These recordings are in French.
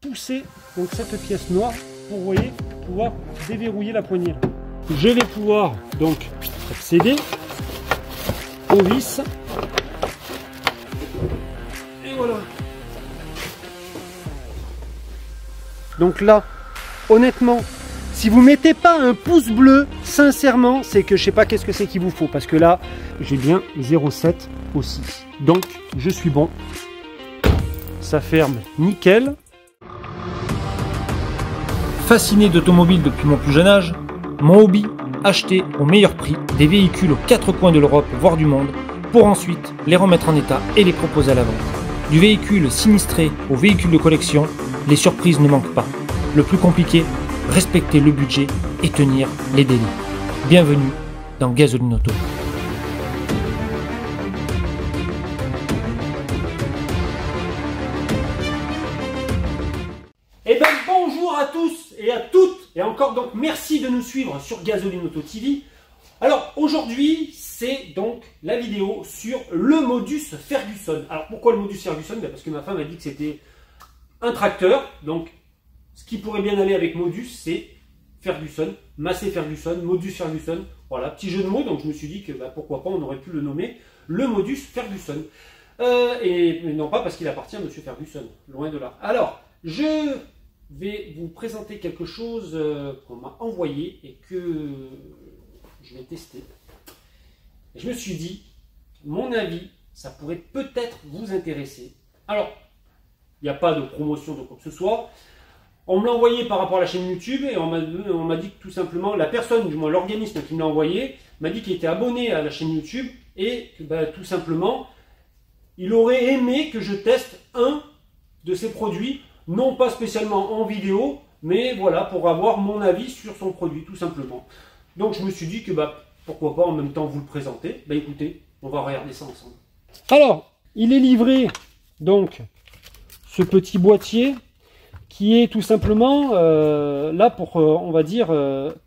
pousser donc cette pièce noire pour, vous voyez, pouvoir déverrouiller la poignée. Je vais pouvoir donc accéder aux vis. Et voilà. Donc là, honnêtement, si vous mettez pas un pouce bleu, sincèrement, c'est que je sais pas qu'est-ce que c'est qu'il vous faut. Parce que là, j'ai bien 0,7 aussi. Donc, je suis bon. Ça ferme nickel. Fasciné d'automobile depuis mon plus jeune âge, mon hobby, acheter au meilleur prix des véhicules aux quatre coins de l'Europe, voire du monde, pour ensuite les remettre en état et les proposer à la vente. Du véhicule sinistré au véhicule de collection, les surprises ne manquent pas. Le plus compliqué, respecter le budget et tenir les délais. Bienvenue dans Gasoline Auto. Eh bien bonjour à tous et à toutes, et encore donc merci de nous suivre sur Gasoline Auto TV. Alors aujourd'hui c'est donc la vidéo sur le Modus Ferguson. Alors pourquoi le Modus Ferguson? Parce que ma femme a dit que c'était un tracteur, donc ce qui pourrait bien aller avec Modus c'est Ferguson, Massey Ferguson, Modus Ferguson, voilà, petit jeu de mots, donc je me suis dit que pourquoi pas on aurait pu le nommer le Modus Ferguson. Et non pas parce qu'il appartient à Monsieur Ferguson, loin de là. Alors, je vais vous présenter quelque chose qu'on m'a envoyé et que je vais tester. Et je me suis dit, mon avis, ça pourrait peut-être vous intéresser. Alors, il n'y a pas de promotion de quoi que ce soit. On me l'a envoyé par rapport à la chaîne YouTube et on m'a dit que tout simplement, la personne, du moins l'organisme qui me l'a envoyé, m'a dit qu'il était abonné à la chaîne YouTube et que tout simplement, il aurait aimé que je teste un de ses produits, non pas spécialement en vidéo, mais voilà, pour avoir mon avis sur son produit, tout simplement. Donc je me suis dit que pourquoi pas en même temps vous le présenter. Écoutez, on va regarder ça ensemble. Alors, il est livré, donc, ce petit boîtier, qui est tout simplement là pour, on va dire,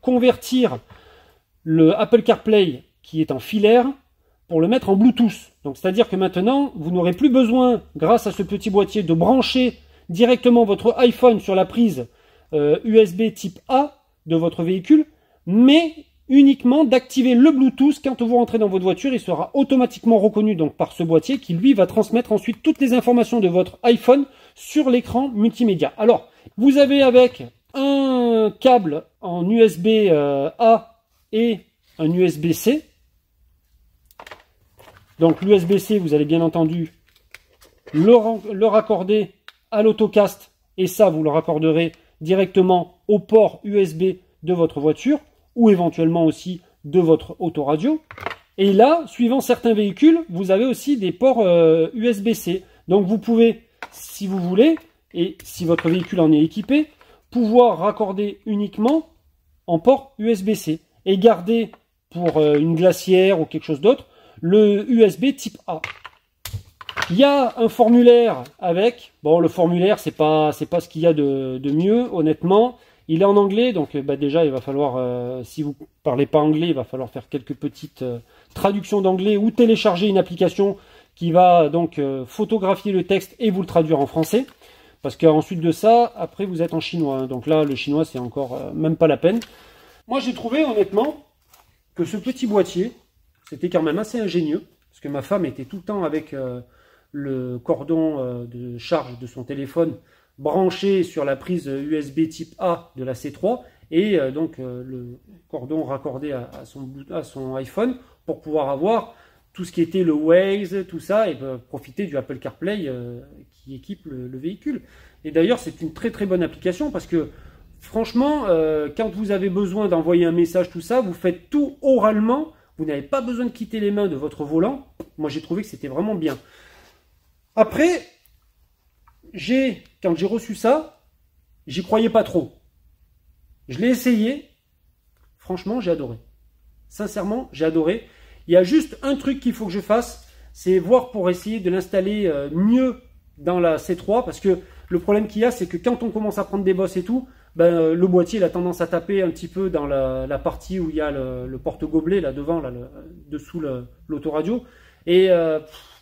convertir le Apple CarPlay, qui est en filaire, pour le mettre en Bluetooth. Donc c'est-à-dire que maintenant, vous n'aurez plus besoin, grâce à ce petit boîtier, de brancher directement votre iPhone sur la prise USB type A de votre véhicule, mais uniquement d'activer le Bluetooth quand vous rentrez dans votre voiture. Il sera automatiquement reconnu donc par ce boîtier qui lui va transmettre ensuite toutes les informations de votre iPhone sur l'écran multimédia. Alors, vous avez avec un câble en USB A et un USB-C. Donc l'USB-C, vous allez bien entendu le raccorder à l'autocast et ça, vous le raccorderez directement au port USB de votre voiture ou éventuellement aussi de votre autoradio. Et là, suivant certains véhicules, vous avez aussi des ports USB-C. Donc vous pouvez, si vous voulez, et si votre véhicule en est équipé, pouvoir raccorder uniquement en port USB-C et garder pour une glacière ou quelque chose d'autre le USB type A. Il y a un formulaire avec, bon le formulaire c'est pas ce qu'il y a de mieux honnêtement, il est en anglais donc déjà il va falloir, si vous parlez pas anglais, il va falloir faire quelques petites traductions d'anglais ou télécharger une application qui va donc photographier le texte et vous le traduire en français, parce qu'ensuite de ça, après vous êtes en chinois, hein. Donc là le chinois c'est encore même pas la peine. Moi j'ai trouvé honnêtement que ce petit boîtier, c'était quand même assez ingénieux, parce que ma femme était tout le temps avec le cordon de charge de son téléphone branché sur la prise USB type A de la C3 et donc le cordon raccordé à son iPhone pour pouvoir avoir tout ce qui était le Waze, tout ça, et profiter du Apple CarPlay qui équipe le véhicule. Et d'ailleurs, c'est une très très bonne application parce que franchement, quand vous avez besoin d'envoyer un message, tout ça, vous faites tout oralement. Vous n'avez pas besoin de quitter les mains de votre volant. Moi, j'ai trouvé que c'était vraiment bien. Après, quand j'ai reçu ça, j'y croyais pas trop. Je l'ai essayé. Franchement, j'ai adoré. Sincèrement, j'ai adoré. Il y a juste un truc qu'il faut que je fasse, c'est voir pour essayer de l'installer mieux dans la C3. Parce que le problème qu'il y a, c'est que quand on commence à prendre des bosses et tout, le boîtier il a tendance à taper un petit peu dans la partie où il y a le porte-gobelet là devant, là, dessous l'autoradio. Et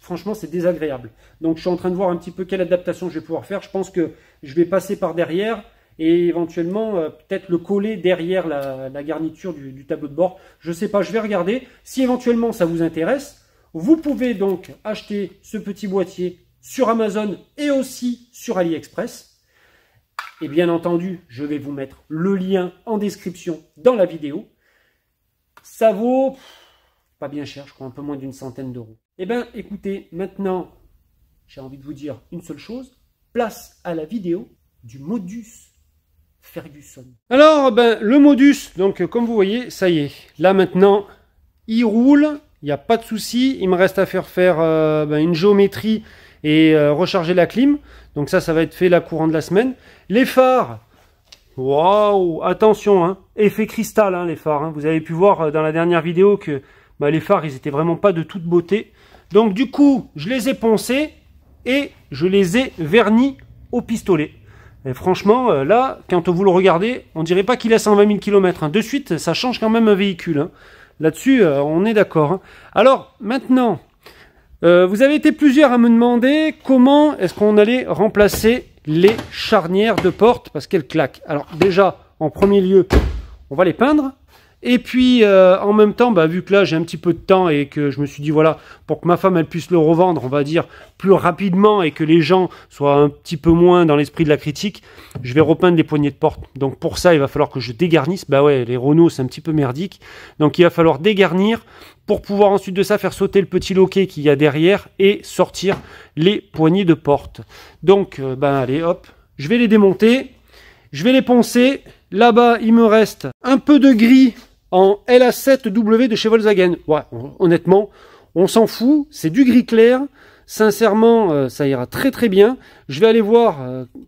franchement, c'est désagréable. Donc, je suis en train de voir un petit peu quelle adaptation je vais pouvoir faire. Je pense que je vais passer par derrière et éventuellement peut-être le coller derrière la garniture du tableau de bord. Je ne sais pas, je vais regarder. Si éventuellement ça vous intéresse, vous pouvez donc acheter ce petit boîtier sur Amazon et aussi sur AliExpress. Et bien entendu, je vais vous mettre le lien en description dans la vidéo. Ça vaut pas bien cher, je crois un peu moins d'une centaine d'euros. Eh bien écoutez, maintenant, j'ai envie de vous dire une seule chose. Place à la vidéo du modus Ferguson. Alors, le modus, donc comme vous voyez, ça y est. Là maintenant, il roule, il n'y a pas de souci. Il me reste à faire une géométrie et recharger la clim. Donc ça va être fait là courant de la semaine. Les phares, waouh, attention, hein, effet cristal, hein, les phares. Hein. Vous avez pu voir dans la dernière vidéo que les phares, ils étaient vraiment pas de toute beauté. Donc du coup, je les ai poncés et je les ai vernis au pistolet. Et franchement, là, quand vous le regardez, on dirait pas qu'il a 120 000 km. Hein. De suite, ça change quand même un véhicule. Hein. Là-dessus, on est d'accord. Hein. Alors, maintenant, vous avez été plusieurs à me demander comment est-ce qu'on allait remplacer les charnières de porte parce qu'elles claquent. Alors déjà, en premier lieu, on va les peindre. Et puis, en même temps, vu que là, j'ai un petit peu de temps et que je me suis dit, voilà, pour que ma femme, elle puisse le revendre, on va dire, plus rapidement et que les gens soient un petit peu moins dans l'esprit de la critique, je vais repeindre les poignées de porte. Donc, pour ça, il va falloir que je dégarnisse. Ouais, les Renault, c'est un petit peu merdique. Donc, il va falloir dégarnir pour pouvoir ensuite de ça faire sauter le petit loquet qu'il y a derrière et sortir les poignées de porte. Donc, allez, hop, je vais les démonter. Je vais les poncer. Là-bas, il me reste un peu de gris en LA7W de chez Volkswagen. Ouais, honnêtement, on s'en fout. C'est du gris clair. Sincèrement, ça ira très très bien. Je vais aller voir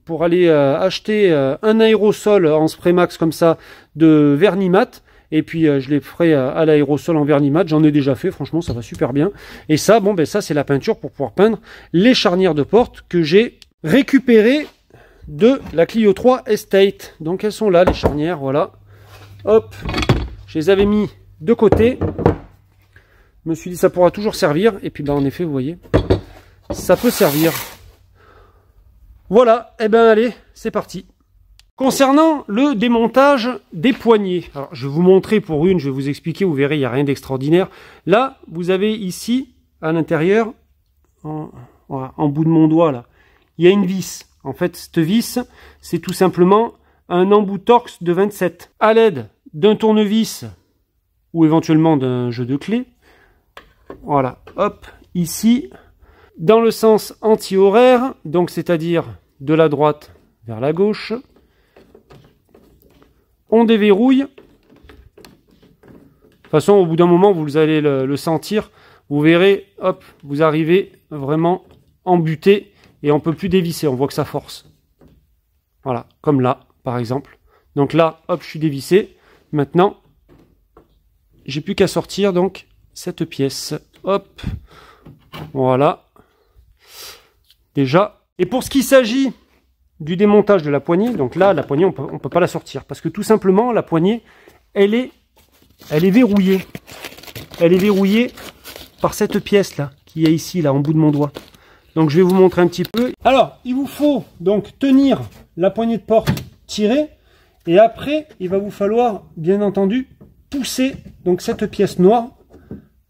pour aller acheter un aérosol en spray max comme ça de vernis mat. Et puis je les ferai à l'aérosol en vernis mat. J'en ai déjà fait, franchement, ça va super bien. Et ça, ça c'est la peinture pour pouvoir peindre les charnières de porte que j'ai récupérées de la Clio 3 Estate. Donc elles sont là, les charnières, voilà. Hop, je les avais mis de côté. Je me suis dit ça pourra toujours servir. Et puis en effet, vous voyez, ça peut servir. Voilà, allez, c'est parti. Concernant le démontage des poignées, alors je vais vous montrer pour une, je vais vous expliquer, vous verrez, il n'y a rien d'extraordinaire. Là, vous avez ici, à l'intérieur, en bout de mon doigt, là, il y a une vis. En fait, cette vis, c'est tout simplement un embout Torx de 27. À l'aide d'un tournevis ou éventuellement d'un jeu de clés, voilà, hop, ici, dans le sens anti-horaire, donc c'est-à-dire de la droite vers la gauche, on déverrouille. De toute façon, au bout d'un moment, vous allez le sentir, vous verrez, hop, vous arrivez vraiment embuté. Et on ne peut plus dévisser, on voit que ça force. Voilà, comme là, par exemple. Donc là, hop, je suis dévissé. Maintenant, j'ai plus qu'à sortir donc cette pièce. Hop, voilà. Déjà. Et pour ce qui s'agit du démontage de la poignée, donc là, la poignée, on peut pas la sortir. Parce que tout simplement, la poignée, elle est verrouillée. Elle est verrouillée par cette pièce-là, qui est ici, là, en bout de mon doigt. Donc je vais vous montrer un petit peu. Alors, il vous faut donc tenir la poignée de porte tirée. Et après, il va vous falloir, bien entendu, pousser donc cette pièce noire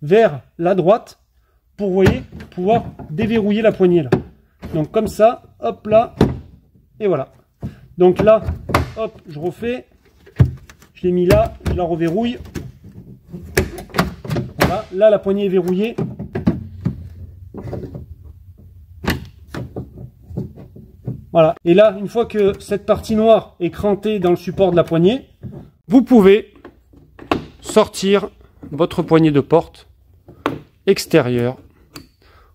vers la droite pour, vous voyez, pouvoir déverrouiller la poignée là. Donc comme ça, hop là, et voilà. Donc là, hop, je refais. Je l'ai mis là, je la reverrouille. Voilà, là la poignée est verrouillée. Voilà, et là, une fois que cette partie noire est crantée dans le support de la poignée, vous pouvez sortir votre poignée de porte extérieure.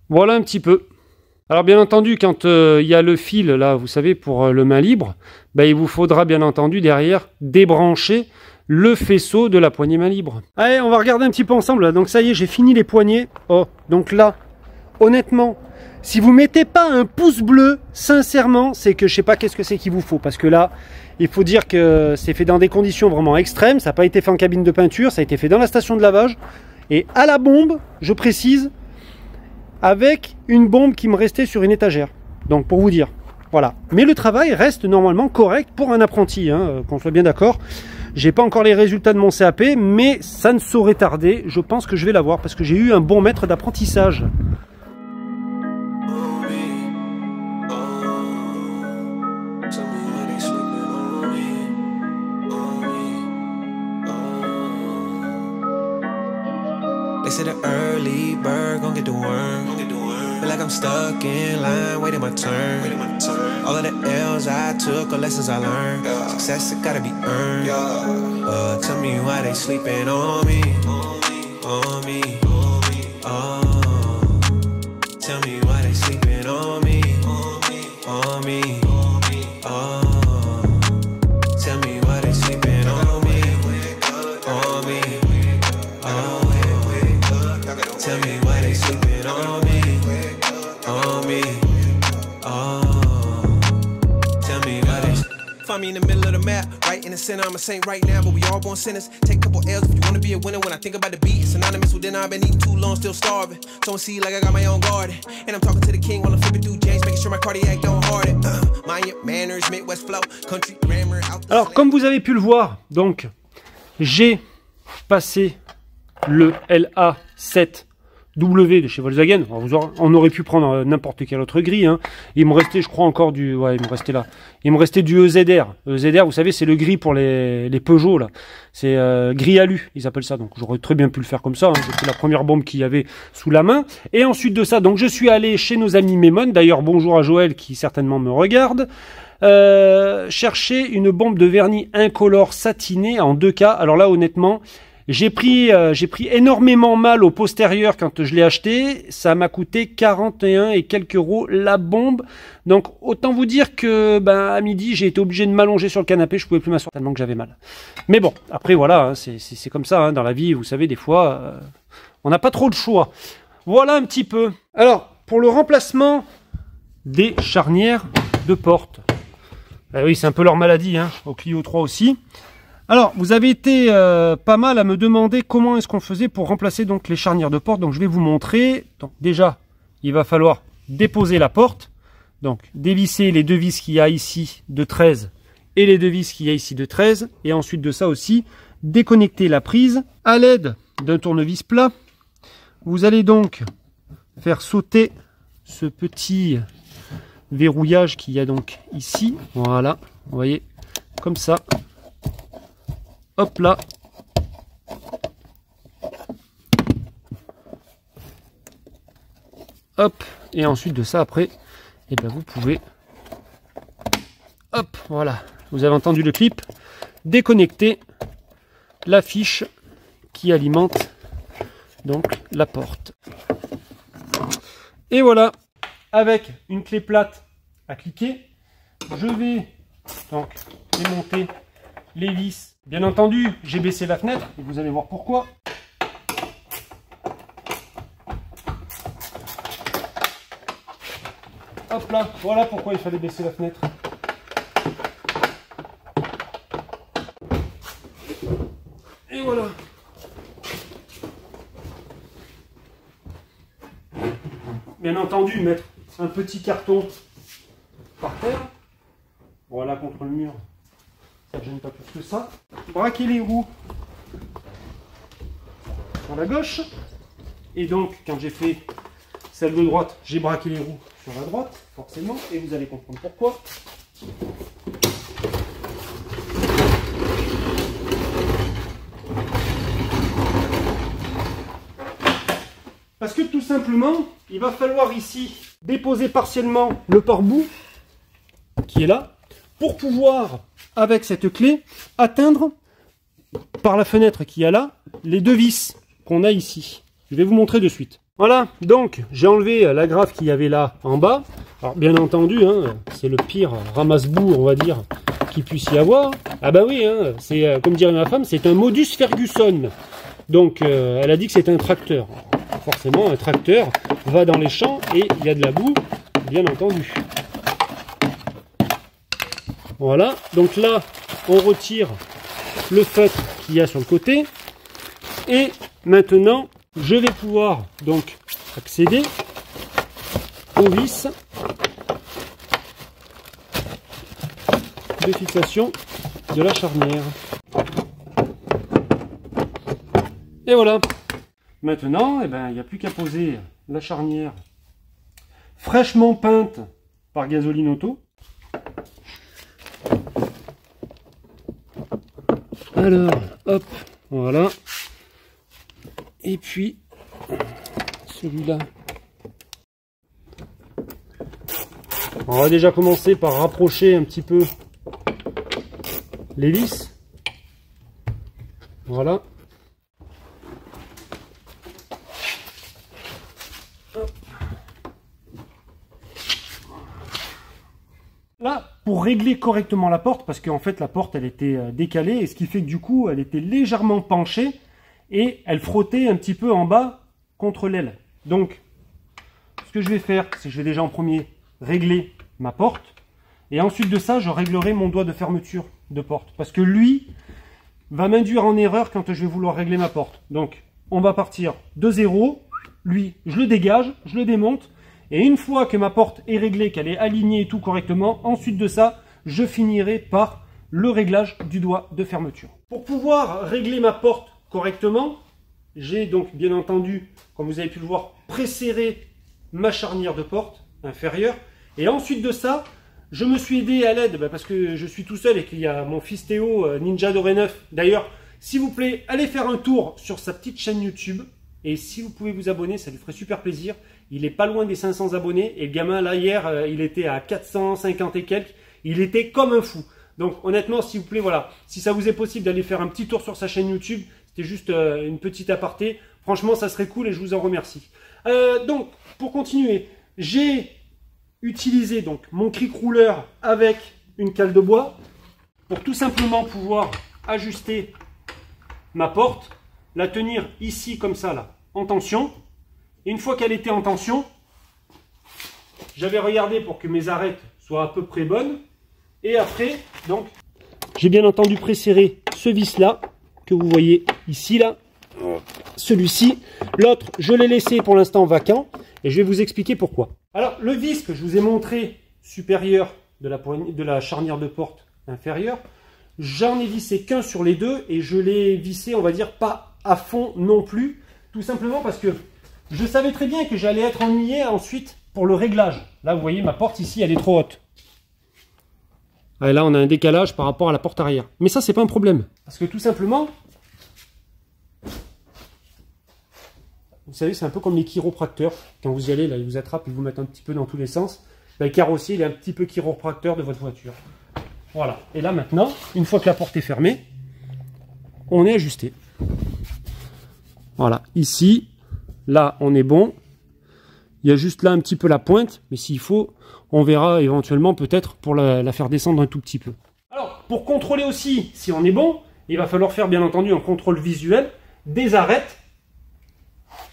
Voilà un petit peu. Alors bien entendu, quand il y a le fil, là, vous savez, pour le main libre, il vous faudra bien entendu derrière débrancher le faisceau de la poignée main libre. Allez, on va regarder un petit peu ensemble. Là. Donc ça y est, j'ai fini les poignées. Oh, donc là, honnêtement, si vous mettez pas un pouce bleu, sincèrement, c'est que je sais pas qu'est-ce que c'est qu'il vous faut. Parce que là, il faut dire que c'est fait dans des conditions vraiment extrêmes. Ça n'a pas été fait en cabine de peinture, ça a été fait dans la station de lavage. Et à la bombe, je précise, avec une bombe qui me restait sur une étagère. Donc pour vous dire. Voilà. Mais le travail reste normalement correct pour un apprenti, hein, qu'on soit bien d'accord. J'ai pas encore les résultats de mon CAP, mais ça ne saurait tarder. Je pense que je vais l'avoir parce que j'ai eu un bon maître d'apprentissage. They said the early bird gon' get the worm. Feel like I'm stuck in line, waiting my turn. All of the L's I took, or lessons I learned. Success, it gotta be earned. Tell me why they sleeping on me, on me. Tell me why they sleeping on me, on me. Tell me why they sleeping on me, on me. Tell me why they sleeping on me, on me. Tell me why they. Find me in the middle of the map, right in the center. I'm a saint right now, but we all born sinners. Take a couple L's if you wanna be a winner. When I think about the beat, it's synonymous with dinner. I've been eating too long, still starving. Sowing seed like I got my own garden. And I'm talking to the king while I'm flipping through James, making sure my cardiac don't harden. Mind your manners, Midwest flow, country grammar. Alors, comme vous avez pu le voir, donc j'ai passé le LA7W de chez Volkswagen. Alors, on aurait pu prendre n'importe quel autre gris, hein. Il me restait, je crois, encore du... Ouais, il me restait là. Il me restait du EZR. EZR, vous savez, c'est le gris pour les Peugeot, là. C'est gris alu, ils appellent ça. Donc, j'aurais très bien pu le faire comme ça, hein. J'ai pris la première bombe qu'il y avait sous la main. Et ensuite de ça, donc, je suis allé chez nos amis Memon. D'ailleurs, bonjour à Joël, qui certainement me regarde. Chercher une bombe de vernis incolore satiné en 2K. Alors là, honnêtement... J'ai pris énormément mal au postérieur quand je l'ai acheté. Ça m'a coûté 41 et quelques euros la bombe. Donc autant vous dire que à midi j'ai été obligé de m'allonger sur le canapé. Je pouvais plus m'asseoir tellement que j'avais mal. Mais bon, après voilà, hein, c'est comme ça hein, dans la vie. Vous savez, des fois, on n'a pas trop de choix. Voilà un petit peu. Alors pour le remplacement des charnières de porte. Oui, c'est un peu leur maladie, hein, au Clio 3 aussi. Alors, vous avez été pas mal à me demander comment est-ce qu'on faisait pour remplacer donc les charnières de porte. Donc, je vais vous montrer. Donc, déjà, il va falloir déposer la porte. Donc, dévisser les deux vis qu'il y a ici de 13 et les deux vis qu'il y a ici de 13. Et ensuite de ça aussi, déconnecter la prise à l'aide d'un tournevis plat. Vous allez donc faire sauter ce petit verrouillage qu'il y a donc ici. Voilà, vous voyez, comme ça. Hop là. Hop. Et ensuite de ça, après, eh ben vous pouvez... Hop, voilà. Vous avez entendu le clip. Déconnecter la fiche qui alimente donc la porte. Et voilà. Avec une clé plate à cliquer, je vais donc démonter les vis. Bien entendu, j'ai baissé la fenêtre et vous allez voir pourquoi. Hop là, voilà pourquoi il fallait baisser la fenêtre. Et voilà. Bien entendu, mettre un petit carton par terre. Voilà, contre le mur. Ça ne gêne pas plus que ça. Braquer les roues sur la gauche. Et donc, quand j'ai fait celle de droite, j'ai braqué les roues sur la droite, forcément. Et vous allez comprendre pourquoi. Parce que tout simplement, il va falloir ici déposer partiellement le pare-boue qui est là, pour pouvoir, avec cette clé, atteindre par la fenêtre qu'il y a là, les deux vis qu'on a ici. Je vais vous montrer de suite. Voilà, donc j'ai enlevé la graffe qu'il y avait là en bas. Alors bien entendu, hein, c'est le pire ramasse-boue, on va dire, qu'il puisse y avoir. Ah bah oui, hein, c'est comme dirait ma femme, c'est un modus Ferguson. Donc elle a dit que c'est un tracteur. Forcément, un tracteur va dans les champs et il y a de la boue, bien entendu. Voilà, donc là, on retire le feutre qu'il y a sur le côté. Et maintenant, je vais pouvoir donc accéder aux vis de fixation de la charnière. Et voilà. Maintenant, eh ben, il n'y a plus qu'à poser la charnière fraîchement peinte par Gasoline Auto. Alors, hop, voilà. Et puis, celui-là. On va déjà commencer par rapprocher un petit peu les vis. Voilà. Là, pour régler correctement la porte, parce qu'en fait la porte elle était décalée, et ce qui fait que du coup elle était légèrement penchée et elle frottait un petit peu en bas contre l'aile. Donc, ce que je vais faire, c'est que je vais déjà en premier régler ma porte, et ensuite de ça, je réglerai mon doigt de fermeture de porte, parce que lui va m'induire en erreur quand je vais vouloir régler ma porte. Donc, on va partir de 0, lui, je le dégage, je le démonte, et une fois que ma porte est réglée, qu'elle est alignée et tout correctement, ensuite de ça, je finirai par le réglage du doigt de fermeture. Pour pouvoir régler ma porte correctement, j'ai donc bien entendu, comme vous avez pu le voir, presserré ma charnière de porte inférieure. Et ensuite de ça, je me suis aidé à l'aide, parce que je suis tout seul et qu'il y a mon fils Théo, Ninja Doré 9. D'ailleurs, s'il vous plaît, allez faire un tour sur sa petite chaîne YouTube. Et si vous pouvez vous abonner, ça lui ferait super plaisir. Il est pas loin des 500 abonnés. Et le gamin, là, hier, il était à 450 et quelques. Il était comme un fou. Donc, honnêtement, s'il vous plaît, voilà. Si ça vous est possible d'aller faire un petit tour sur sa chaîne YouTube, c'était juste une petite aparté. Franchement, ça serait cool et je vous en remercie. Donc, pour continuer, j'ai utilisé donc mon cric rouleur avec une cale de bois pour tout simplement pouvoir ajuster ma porte, la tenir ici comme ça, là, en tension. Et une fois qu'elle était en tension, j'avais regardé pour que mes arêtes soient à peu près bonnes. Et après, donc, j'ai bien entendu presserrer ce vis-là, que vous voyez ici, là. Celui-ci. L'autre, je l'ai laissé pour l'instant vacant. Et je vais vous expliquer pourquoi. Alors, le vis que je vous ai montré, supérieur de la charnière de porte inférieure, j'en ai vissé qu'un sur les deux. Et je l'ai vissé, on va dire, pas à fond non plus. Tout simplement parce que je savais très bien que j'allais être ennuyé ensuite pour le réglage. Là, vous voyez, ma porte ici, elle est trop haute. Et là, on a un décalage par rapport à la porte arrière. Mais ça, c'est pas un problème. Parce que tout simplement, vous savez, c'est un peu comme les chiropracteurs. Quand vous y allez, là, ils vous attrapent, ils vous mettent un petit peu dans tous les sens. Ben, le carrossier, il est un petit peu chiropracteur de votre voiture. Voilà. Et là, maintenant, une fois que la porte est fermée, on est ajusté. Voilà. Ici, là, on est bon. Il y a juste là un petit peu la pointe. Mais s'il faut, on verra éventuellement peut-être pour la faire descendre un tout petit peu. Alors, pour contrôler aussi si on est bon, il va falloir faire bien entendu un contrôle visuel des arêtes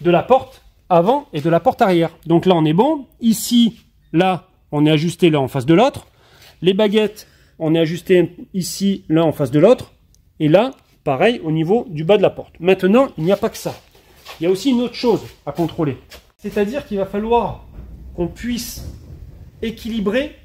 de la porte avant et de la porte arrière. Donc là, on est bon. Ici, là, on est ajusté l'un en face de l'autre. Les baguettes, on est ajusté ici, l'un en face de l'autre. Et là, pareil, au niveau du bas de la porte. Maintenant, il n'y a pas que ça. Il y a aussi une autre chose à contrôler. C'est-à-dire qu'il va falloir qu'on puisse équilibrer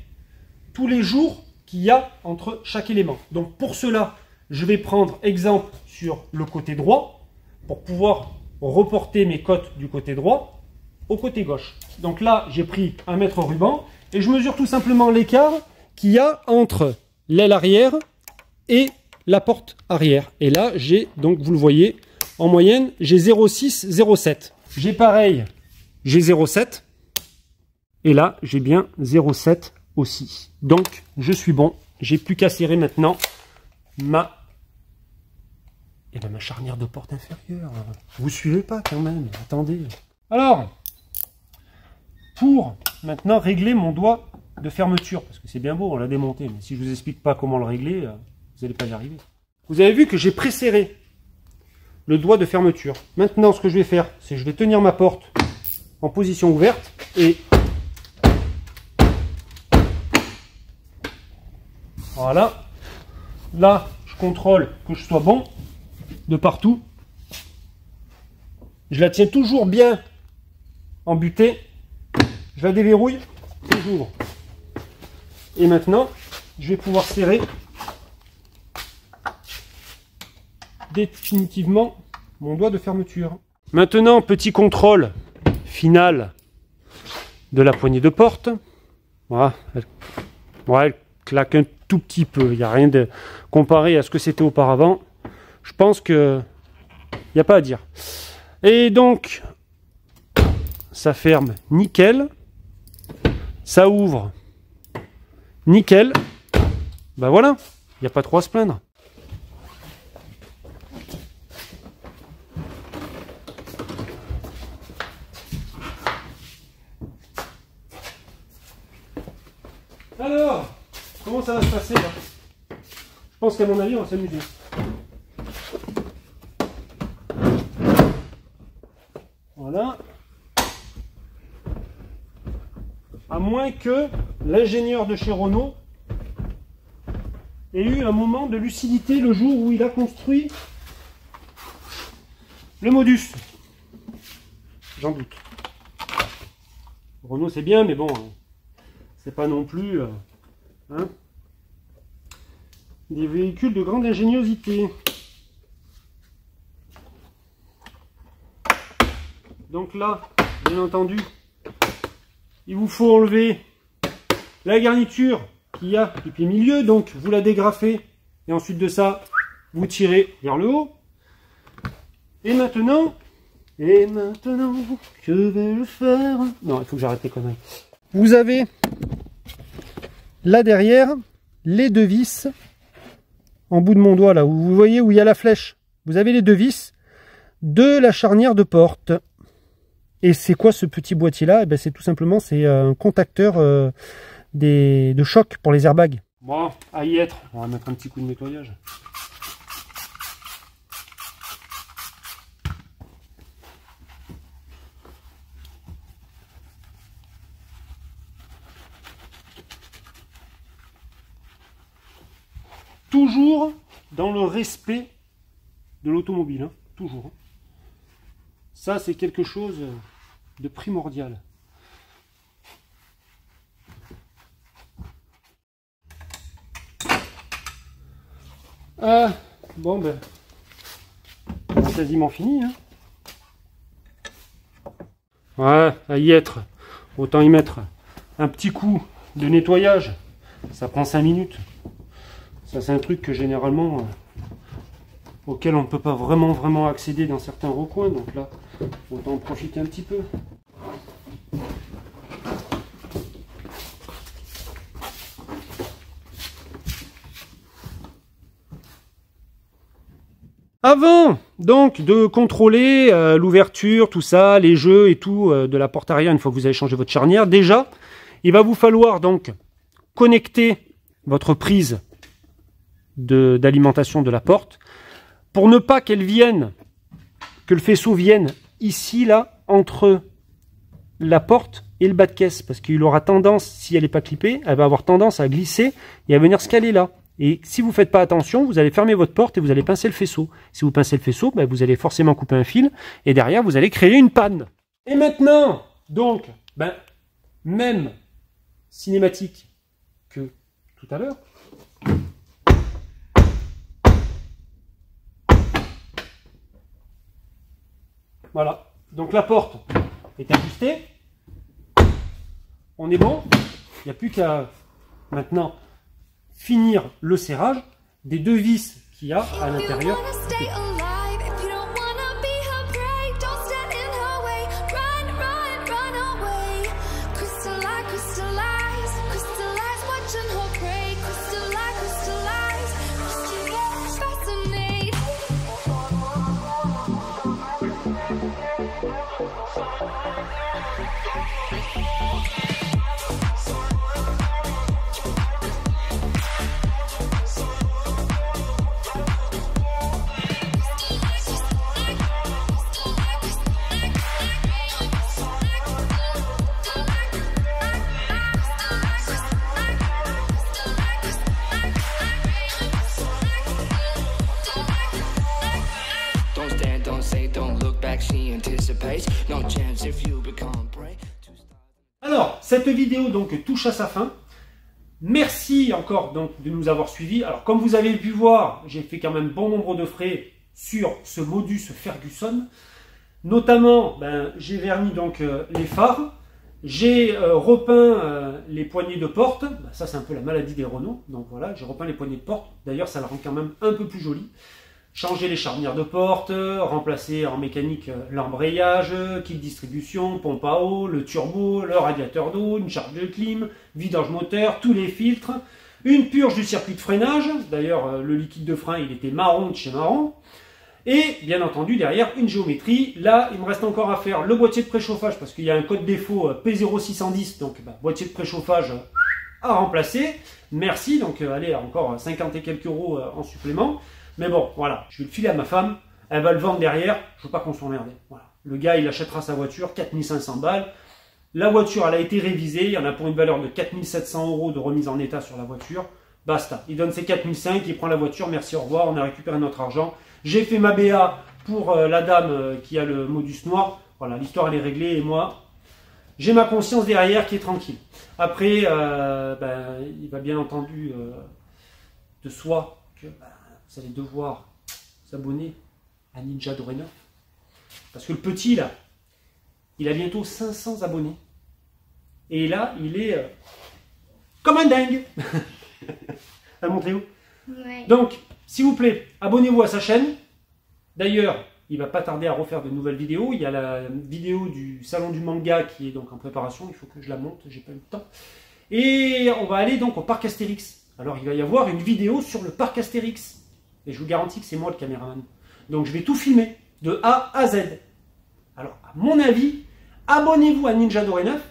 tous les jours qu'il y a entre chaque élément. Donc pour cela, je vais prendre exemple sur le côté droit pour pouvoir reporter mes côtes du côté droit au côté gauche. Donc là, j'ai pris un mètre ruban et je mesure tout simplement l'écart qu'il y a entre l'aile arrière et la porte arrière. Et là, j'ai, donc vous le voyez, en moyenne, j'ai 0,6, 0,7. J'ai pareil, j'ai 0,7. Et là, j'ai bien 0,7 aussi. Donc, je suis bon. J'ai plus qu'à serrer maintenant ma charnière de porte inférieure. Vous suivez pas quand même. Attendez. Alors, pour maintenant régler mon doigt de fermeture, parce que c'est bien beau, on l'a démonté, mais si je vous explique pas comment le régler, vous n'allez pas y arriver. Vous avez vu que j'ai presserré le doigt de fermeture. Maintenant, ce que je vais faire, c'est que je vais tenir ma porte en position ouverte et voilà. Là, je contrôle que je sois bon de partout. Je la tiens toujours bien en butée. Je la déverrouille et j'ouvre. Et maintenant, je vais pouvoir serrer définitivement mon doigt de fermeture. Maintenant, petit contrôle final de la poignée de porte. Voilà, elle claque un tout petit peu. Il n'y a rien de comparé à ce que c'était auparavant. Je pense que il n'y a pas à dire. Et donc, ça ferme nickel. Ça ouvre nickel. Ben voilà, il n'y a pas trop à se plaindre. Alors, comment ça va se passer là? Je pense qu'à mon avis, on va s'amuser. Voilà. À moins que l'ingénieur de chez Renault ait eu un moment de lucidité le jour où il a construit le Modus. J'en doute. Renault c'est bien, mais bon, c'est pas non plus des véhicules de grande ingéniosité. Donc là, bien entendu, il vous faut enlever la garniture qu'il y a du pied milieu, donc vous la dégrafez et ensuite de ça, vous tirez vers le haut. Et maintenant, que vais-je faire? Non, il faut que j'arrête les conneries. Vous avez là derrière les deux vis en bout de mon doigt là, où vous voyez où il y a la flèche. Vous avez les deux vis de la charnière de porte. Et c'est quoi ce petit boîtier là? C'est tout simplement un contacteur de choc pour les airbags. Bon, à y être, on va mettre un petit coup de nettoyage. Toujours dans le respect de l'automobile, hein, toujours. Ça, c'est quelque chose de primordial. Bon ben, on a quasiment fini. Hein. Ouais, à y être. Autant y mettre un petit coup de nettoyage. Ça prend 5 minutes. Ça, c'est un truc que généralement, auquel on ne peut pas vraiment accéder dans certains recoins. Donc là, autant en profiter un petit peu. Avant donc de contrôler l'ouverture, tout ça, les jeux et tout de la porte arrière une fois que vous avez changé votre charnière, déjà, il va vous falloir donc connecter votre prise d'alimentation de la porte pour ne pas qu'elle vienne, que le faisceau vienne ici, là, entre la porte et le bas de caisse, parce qu'il aura tendance, si elle n'est pas clippée, elle va avoir tendance à glisser et à venir se caler là. Et si vous ne faites pas attention, vous allez fermer votre porte et vous allez pincer le faisceau. Si vous pincez le faisceau, vous allez forcément couper un fil et derrière, vous allez créer une panne. Et maintenant, donc, même cinématique que tout à l'heure, voilà. Donc la porte est ajustée. On est bon. Il n'y a plus qu'à maintenant finir le serrage des deux vis qu'il y a à l'intérieur. Alors, cette vidéo donc touche à sa fin. merci encore donc de nous avoir suivis. Alors comme vous avez pu voir, j'ai fait quand même bon nombre de frais sur ce modus Ferguson. Notamment, j'ai verni donc les phares, j'ai repeint les poignées de porte. Ça c'est un peu la maladie des Renault. Donc voilà, j'ai repeint les poignées de porte. D'ailleurs ça le rend quand même un peu plus joli. Changer les charnières de porte, remplacer en mécanique l'embrayage, kit distribution, pompe à eau, le turbo, le radiateur d'eau, une charge de clim, vidange moteur, tous les filtres, une purge du circuit de freinage, d'ailleurs le liquide de frein il était marron de chez Marron, et bien entendu derrière une géométrie. Là il me reste encore à faire le boîtier de préchauffage parce qu'il y a un code défaut P0610, donc boîtier de préchauffage à remplacer, merci, donc allez encore 50 et quelques euros en supplément. Mais bon, voilà, je vais le filer à ma femme, elle va le vendre derrière, je veux pas qu'on s'emmerde. Voilà. Le gars, il achètera sa voiture, 4500 balles. La voiture, elle a été révisée, il y en a pour une valeur de 4700 euros de remise en état sur la voiture. Basta, il donne ses 4500, il prend la voiture, merci, au revoir, on a récupéré notre argent. J'ai fait ma BA pour la dame qui a le modus noir. Voilà, l'histoire, elle est réglée et moi, j'ai ma conscience derrière qui est tranquille. Après, il va bien entendu de soi que... vous allez devoir vous abonner à Ninja Doré 9. Parce que le petit, là, il a bientôt 500 abonnés. Et là, il est comme un dingue. À montrer où? Ouais. Donc, s'il vous plaît, abonnez-vous à sa chaîne. D'ailleurs, il va pas tarder à refaire de nouvelles vidéos. Il y a la vidéo du salon du manga qui est donc en préparation. Il faut que je la monte, j'ai pas eu le temps. Et on va aller donc au parc Astérix. Alors, il va y avoir une vidéo sur le parc Astérix. Et je vous garantis que c'est moi le caméraman. Donc je vais tout filmer, de A à Z. Alors, à mon avis, abonnez-vous à Ninja Doré 9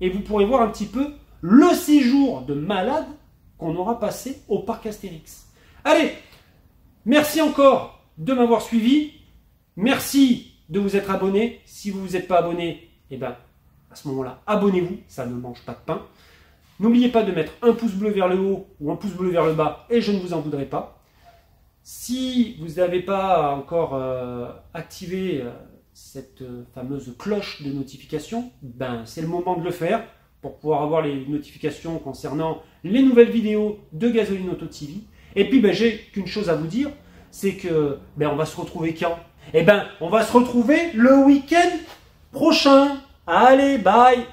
et vous pourrez voir un petit peu le séjour de malade qu'on aura passé au parc Astérix. Allez, merci encore de m'avoir suivi. Merci de vous être abonné. Si vous ne vous êtes pas abonné, à ce moment-là, abonnez-vous. Ça ne mange pas de pain. N'oubliez pas de mettre un pouce bleu vers le haut ou un pouce bleu vers le bas et je ne vous en voudrais pas. Si vous n'avez pas encore activé cette fameuse cloche de notification, c'est le moment de le faire pour pouvoir avoir les notifications concernant les nouvelles vidéos de Gasoline Auto TV. Et puis j'ai qu'une chose à vous dire, c'est que on va se retrouver quand? On va se retrouver le week-end prochain. Allez, bye!